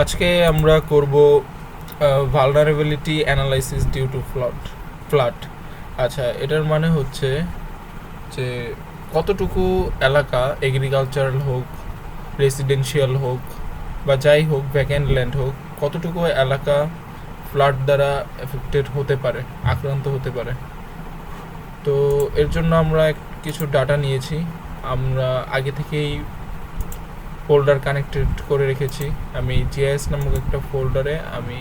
আজকে আমরা করব vulnerability analysis due to flood. আচ্ছা, এটার মানে হচ্ছে যে কতটুকু এলাকা, এগ্রিকালচারাল হোক, রেসিডেন্সিয়াল হোক বা যাই হোক, ভ্যাকেন্ট ল্যান্ড হোক, কতটুকু এলাকা ফ্লাড দ্বারা এফেক্টেড হতে পারে, আক্রান্ত হতে পারে। তো এর জন্য আমরা কিছু ডাটা নিয়েছি। আমরা আগে থেকেই ফোল্ডার কানেক্টেড করে রেখেছি। আমি জিআইএস নামক একটা ফোল্ডারে আমি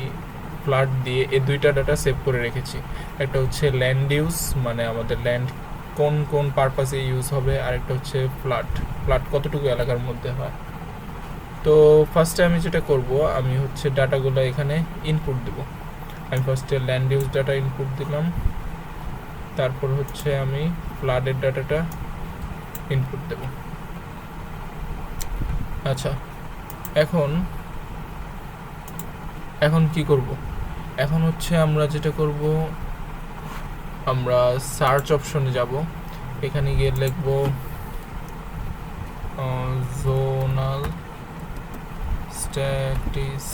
ফ্লাড দিয়ে এই দুইটা ডাটা সেভ করে রেখেছি। একটা হচ্ছে ল্যান্ড ইউজ, মানে আমাদের ল্যান্ড কোন কোন পারপাসে ইউজ হবে, আর একটা হচ্ছে ফ্লাড কতটুকু এলাকার মধ্যে হয়। তো ফার্স্টে আমি যেটা করব, আমি হচ্ছে ডাটাগুলো এখানে ইনপুট দেব। আমি ফার্স্টে ল্যান্ড ইউজ ডাটা ইনপুট দিলাম, তারপর হচ্ছে আমি ফ্লাডের ডাটাটা ইনপুট দেব। আচ্ছা, এখন কি করব? এখন হচ্ছে আমরা যেটা করব, আমরা সার্চ অপশনে যাব। এখানে গিয়ে লিখব জোনাল স্ট্যাটিস্টিক্স।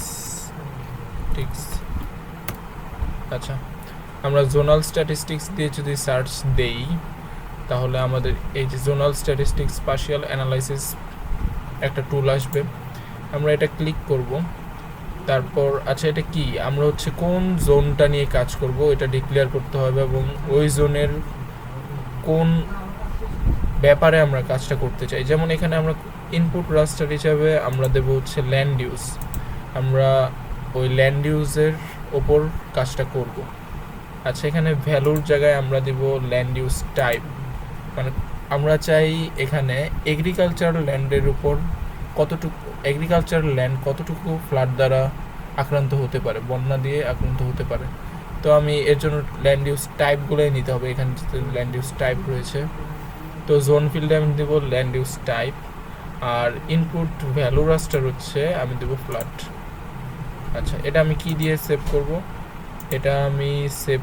আচ্ছা, আমরা জোনাল স্ট্যাটিস্টিক্স দিয়ে যদি সার্চ দেই, তাহলে আমাদের এই যে জোনাল স্ট্যাটিস্টিক্স স্পাশিয়াল অ্যানালাইসিস একটা টুল আসবে। আমরা এটা ক্লিক করব। তারপর আচ্ছা, এটা কি, আমরা হচ্ছে কোন জোনটা নিয়ে কাজ করব এটা ডিক্লেয়ার করতে হবে, এবং ওই জোনের কোন ব্যাপারে আমরা কাজটা করতে চাই। যেমন এখানে আমরা ইনপুট রাস্টার হিসাবে আমরা দেব হচ্ছে ল্যান্ড ইউজ। আমরা ওই ল্যান্ড ইউজের ওপর কাজটা করব। আচ্ছা, এখানে ভ্যালুর জায়গায় আমরা দেব ল্যান্ড ইউজ টাইপ, মানে আমরা চাই এখানে এগ্রিকালচার ল্যান্ডের উপর কতটুকু ফ্লাড দ্বারা আক্রান্ত হতে পারে, বন্যা দিয়ে আক্রান্ত হতে পারে। তো আমি এর জন্য ল্যান্ড ইউজ টাইপগুলোই নিতে হবে। এখানে ল্যান্ড ইউজ টাইপ রয়েছে, তো জোন ফিল্ডে আমি দেবো ল্যান্ড ইউজ টাইপ, আর ইনপুট ভ্যালু রাস্টার হচ্ছে আমি দেবো ফ্লাড। আচ্ছা, এটা আমি কি দিয়ে সেভ করব? এটা আমি সেভ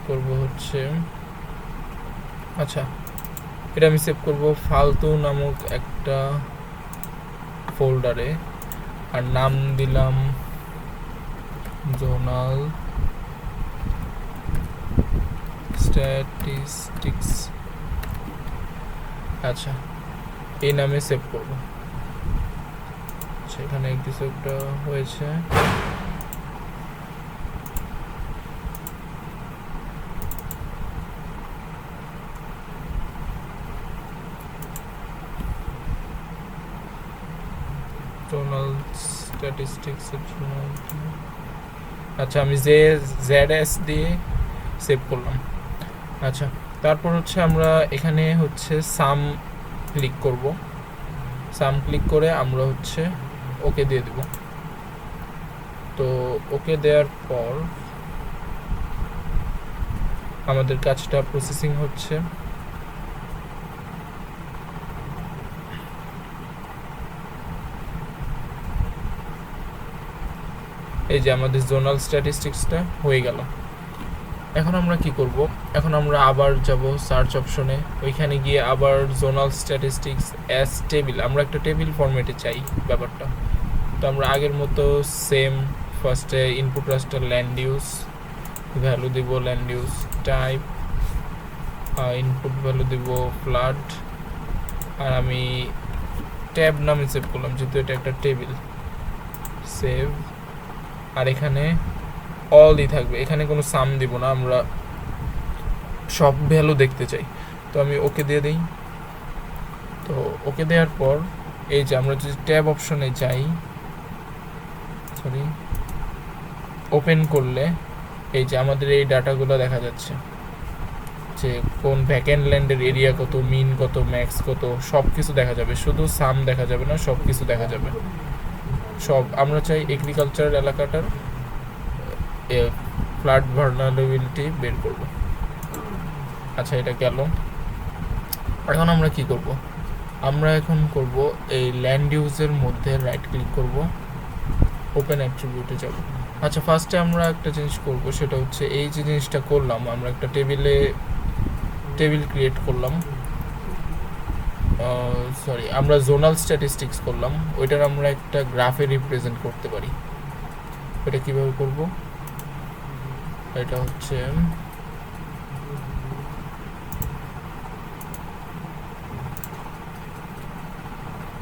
করব হচ্ছে, আচ্ছা, এটা আমি সেভ করব ফালতু নামক একটা ফোল্ডারে, আর নাম দিলাম জোনাল স্ট্যাটিস্টিক্স। আচ্ছা, এই নামে সেভ করব। আচ্ছা, এখানে কিছু একটা হয়েছে। জোনাল স্ট্যাটিস্টিক্স এর জন্য, আচ্ছা, আমি জেডএস দিয়ে সেভ করলাম। আচ্ছা, তারপর হচ্ছে আমরা এখানে হচ্ছে সাম ক্লিক করব। সাম ক্লিক করে আমরা হচ্ছে ওকে দিয়ে দেব। তো ওকে দেওয়ার পর আমাদের কাজটা প্রসেসিং হচ্ছে। এই যে আমাদের জোনাল স্ট্যাটিস্টিক্সটা হয়ে গেল। এখন আমরা কি করব? এখন আমরা আবার যাব সার্চ অপশনে, ওইখানে গিয়ে আবার জোনাল স্ট্যাটিস্টিক্স অ্যাজ টেবিল, আমরা একটা টেবিল ফরম্যাটে চাই ব্যাপারটা। তো আমরা আগের মতো সেম ফার্স্টে ইনপুট রাস্টার ল্যান্ড ইউজ, ভ্যালু দিব land use type, input value দিব ফ্লাড, আর আমি ট্যাব নামে সেভ করলাম যেহেতু এটা একটা টেবিল। সেভ, আর এখানে অলই থাকবে, এখানে কোনো সাম দিব না, আমরা সব ভ্যালু দেখতে চাই। তো আমি ওকে দিয়ে দিই। তো ওকে দেওয়ার পর এই যে আমরা যদি ট্যাব অপশনে যাই, ওপেন করলে এই যে আমাদের এই ডাটাগুলো দেখা যাচ্ছে, যে কোন ভ্যাকেন্ট ল্যান্ডের এরিয়া কত, মিন কত, ম্যাক্স কত, সব কিছু দেখা যাবে। শুধু সাম দেখা যাবে না, সব কিছু দেখা যাবে। সব আমরা চাই এগ্রিকালচারাল এলাকাটার ফ্লাড ভালনারেবিলিটি বের করব। আচ্ছা, এটা গেল। এখন আমরা কি করব? আমরা এখন করব এই ল্যান্ড ইউজের মধ্যে রাইট ক্লিক করব, ওপেন অ্যাট্রিবিউটে যাব। আচ্ছা, ফার্স্টে আমরা একটা জিনিস করব, সেটা হচ্ছে এই যে জিনিসটা করলাম, আমরা একটা টেবিল ক্রিয়েট করলাম। সরি, আমরা জোনাল স্ট্যাটিস্টিক্স করলাম, ওইটার আমরা একটা গ্রাফে রিপ্রেজেন্ট করতে পারি। ওটা কিভাবে করব? এটা হচ্ছে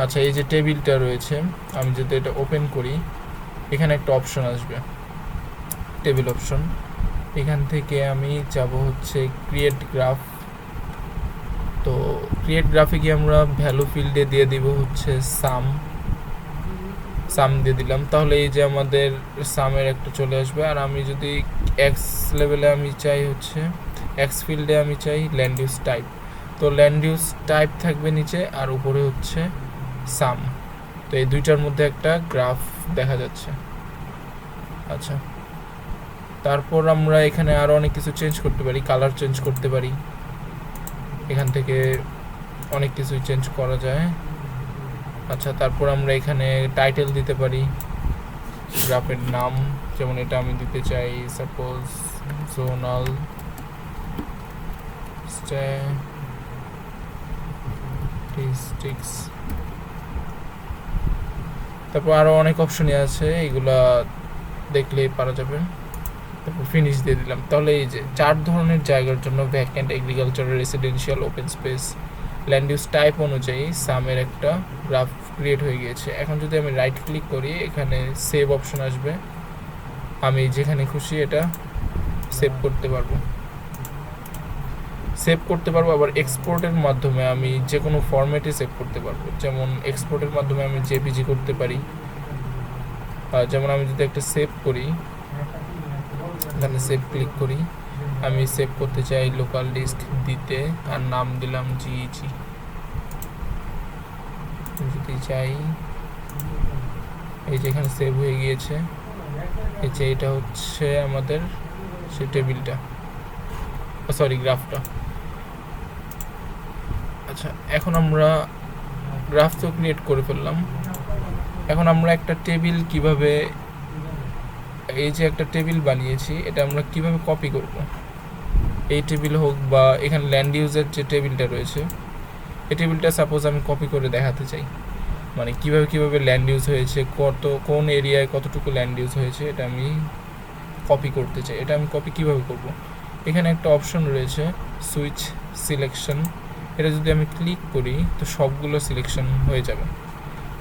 আচ্ছা, এই যে টেবিলটা রয়েছে, আমি যদি এটা ওপেন করি, এখানে একটা অপশন আসবে, টেবিল অপশন। এখান থেকে আমি যাব হচ্ছে ক্রিয়েট গ্রাফ। তো ক্রিয়েট গ্রাফে গিয়ে আমরা ভ্যালু ফিল্ডে দিয়ে দিব হচ্ছে সাম দিয়ে দিলাম, তাহলে এই যে আমাদের সামের একটা চলে আসবে। আর আমি যদি এক্স লেভেলে আমি চাই হচ্ছে এক্স ফিল্ডে আমি চাই ল্যান্ড ইউজ টাইপ, তো ল্যান্ড ইউজ টাইপ থাকবে নিচে আর উপরে হচ্ছে সাম। তো এই দুইটার মধ্যে একটা গ্রাফ দেখা যাচ্ছে। আচ্ছা, তারপর আমরা এখানে আরও অনেক কিছু চেঞ্জ করতে পারি, কালার চেঞ্জ করতে পারি, এখান থেকে অনেক কিছুই চেঞ্জ করা যায়। আচ্ছা, তারপর আমরা এখানে টাইটেল দিতে পারি, গ্রাফের নাম, যেমন এটা আমি দিতে চাই সাপোজ জোনাল স্ট্যাটিস্টিক্স। তারপর আরও অনেক অপশনই আছে, এগুলা দেখলেই পারা যাবে। তারপর ফিনিশ দিয়ে দিলাম। তাহলে এই যে 4 ধরনের জায়গার জন্য vacant, agricultural, residential, open space, land use type অনুযায়ী সামের একটা গ্রাফ ক্রিয়েট হয়ে গিয়েছে। এখন যদি আমি রাইট ক্লিক করি, এখানে সেভ অপশন আসবে, আমি যেখানে খুশি এটা সেভ করতে পারবো। আবার এক্সপোর্টের মাধ্যমে আমি যে কোনো ফরম্যাটে সেভ করতে পারবো। যেমন এক্সপোর্টের মাধ্যমে আমি জেপিজি করতে পারি। যেমন আমি যদি একটা সেভ করি, এখানে সেভ ক্লিক করি, আমি সেভ করতে চাই লোকাল ডিস্ক দিতে, আর নাম দিলাম জিজি। যদি চাই, এই যে এখানে সেভ হয়ে গিয়েছে, এই যে এটা হচ্ছে আমাদের সেই টেবিলটা, সরি গ্রাফটা। আচ্ছা, এখন আমরা গ্রাফ তো ক্রিয়েট করে ফেললাম। এখন আমরা একটা টেবিল কিভাবে, এই যে একটা টেবিল বানিয়েছি, এটা আমরা কিভাবে কপি করব? এই টেবিল হোক বা এখানে ল্যান্ড ইউজের যে টেবিলটা রয়েছে, এই টেবিলটা সাপোজ আমি কপি করে দেখাতে চাই, মানে কিভাবে ল্যান্ড ইউজ হয়েছে, কোন এরিয়ায় কতটুকু ল্যান্ড ইউজ হয়েছে, এটা আমি কপি করতে চাই। এটা আমি কপি কিভাবে করব? এখানে একটা অপশন রয়েছে সুইচ সিলেকশন, এটা যদি আমি ক্লিক করি তো সবগুলো সিলেকশন হয়ে যাবে।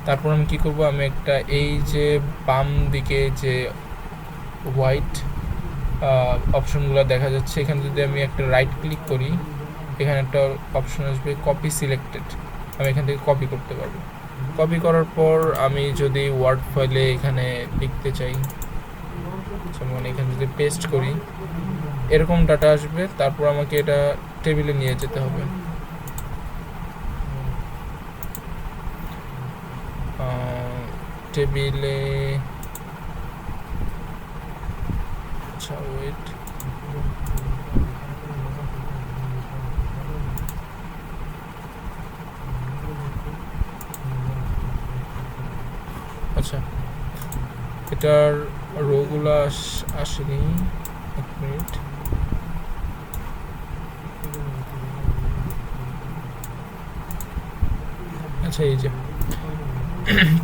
তারপর আমি কি করব, আমি একটা এই যে বাম দিকে যে হোয়াইট অপশনগুলো দেখা যাচ্ছে, এখানে যদি আমি একটা রাইট ক্লিক করি, এখানে একটা অপশন আসবে কপি সিলেক্টেড, আমি এখান থেকে কপি করতে পারবো। কপি করার পর আমি যদি ওয়ার্ড ফাইলে এখানে লিখতে চাই, যেমন এখানে যদি পেস্ট করি, এরকম ডাটা আসবে। তারপর আমাকে এটা টেবিলে নিয়ে যেতে হবে। টেবিলে, আচ্ছা ওয়েট, আচ্ছা এটার রোগুলো আসেনি, এক মিনিট। আচ্ছা, এই যে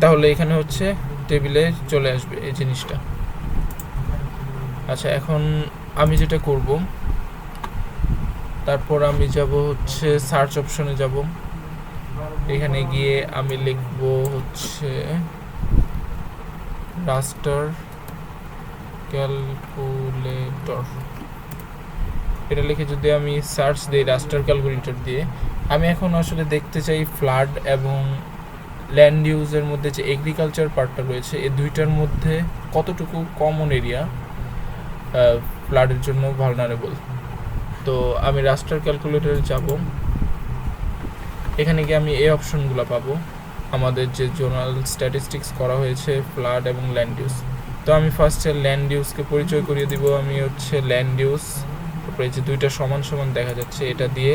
তাহলে এখানে হচ্ছে টেবিলে চলে আসবে এই জিনিসটা। আচ্ছা, এখন আমি যেটা করব, তারপর আমি যাব হচ্ছে সার্চ অপশনে যাব, এখানে গিয়ে আমি লিখব হচ্ছে রাস্টার ক্যালকুলেটর। এটা লিখে যদি আমি সার্চ দিই রাস্টার ক্যালকুলেটর দিয়ে, আমি এখন আসলে দেখতে চাই ফ্লাড এবং ল্যান্ড ইউজের মধ্যে যে এগ্রিকালচার পার্টটা রয়েছে, এই দুইটার মধ্যে কতটুকু কমন এরিয়া ফ্লাডের জন্য ভালনারেবল। তো আমি রাস্টার ক্যালকুলেটরে যাব, এখানে গিয়ে আমি এই অপশনগুলো পাবো, আমাদের যে জোনাল স্ট্যাটিস্টিক্স করা হয়েছে ফ্লাড এবং ল্যান্ড ইউজ। তো আমি ফার্স্টে ল্যান্ড ইউজকে পরিচয় করিয়ে দিব, আমি হচ্ছে ল্যান্ড ইউজ, তারপরে যে দুইটা সমান সমান দেখা যাচ্ছে, এটা দিয়ে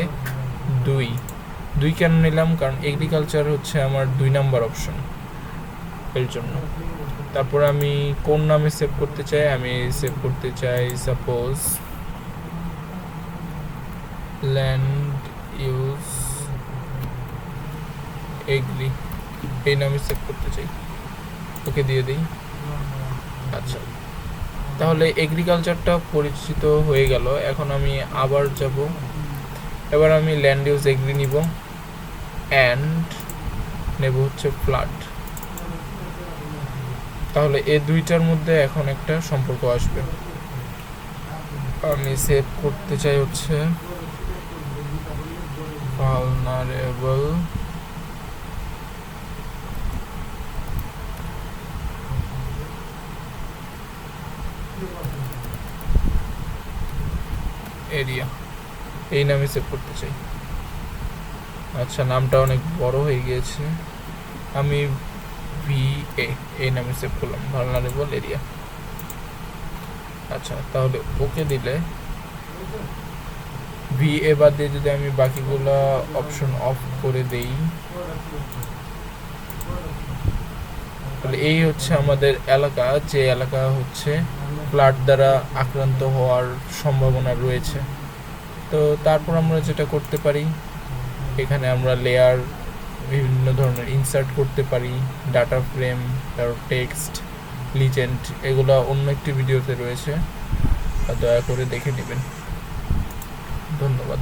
দুই কেন নিলাম, কারণ এগ্রিকালচার হচ্ছে আমার 2 নাম্বার অপশন, এর জন্য। তারপর আমি কোন নামে সেভ করতে চাই, আমি সেভ করতে চাই সাপোজ ল্যান্ড ইউজ এগ্রি এই নামে সেভ করতে চাই, ওকে দিয়ে দিই। আচ্ছা, তাহলে এগ্রিকালচারটা পরিচিত হয়ে গেল। এখন আমি আবার যাব, এবার আমি ল্যান্ড ইউজ এগ্রি নিব অ্যান্ড নেব হচ্ছে ফ্লাড। তাহলে এই দুইটার মধ্যে এখন একটা সম্পর্ক আসবে। আমি সেভ করতে চাই হচ্ছে ভালনারেবল এরিয়া, এই নামে সেভ করতে চাই। আচ্ছা, নামটা অনেক বড় হয়ে গিয়েছে, আমি VA এই নামে সেভ করলাম, ভালনারেবল এরিয়া। আচ্ছা, তাহলে ওকে দিলে VA বাদ দিয়ে যদি আমি বাকিগুলো অপশন অফ করে দেই, তাহলে এই হচ্ছে আমাদের এলাকা, যে এলাকা হচ্ছে ফ্লাড দ্বারা আক্রান্ত হওয়ার সম্ভাবনা রয়েছে। তো তারপর আমরা যেটা করতে পারি, এখানে আমরা লেয়ার বিভিন্ন ধরনের ইনসার্ট করতে পারি, ডাটা ফ্রেম, তারপর টেক্সট, লিজেন্ড, এগুলো অন্য একটি ভিডিওতে রয়েছে, দয়া করে দেখে নেবেন। ধন্যবাদ।